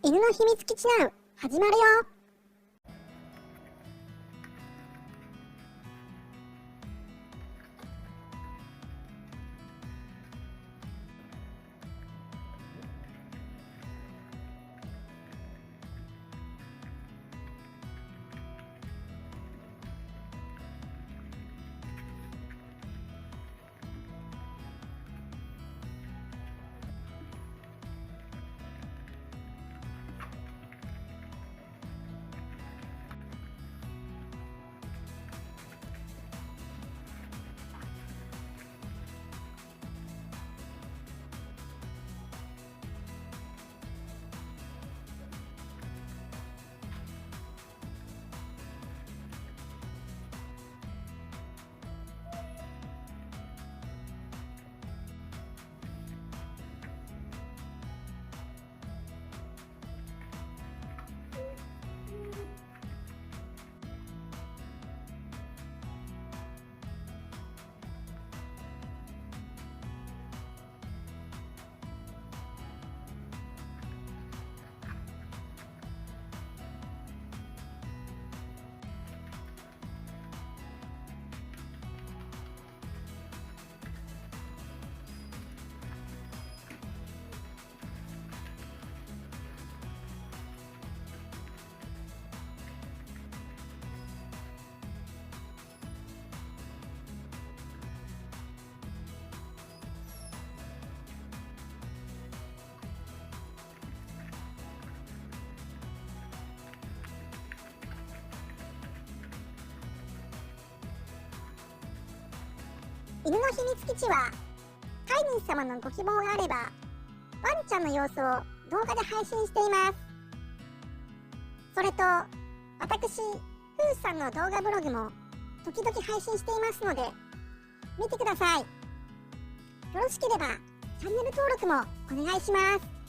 犬の秘密基地ナウ始まるよ。犬の秘密基地は飼い主様のご希望があればワンちゃんの様子を動画で配信しています。それと私ふーさんの動画ブログも時々配信していますので見てください。よろしければチャンネル登録もお願いします。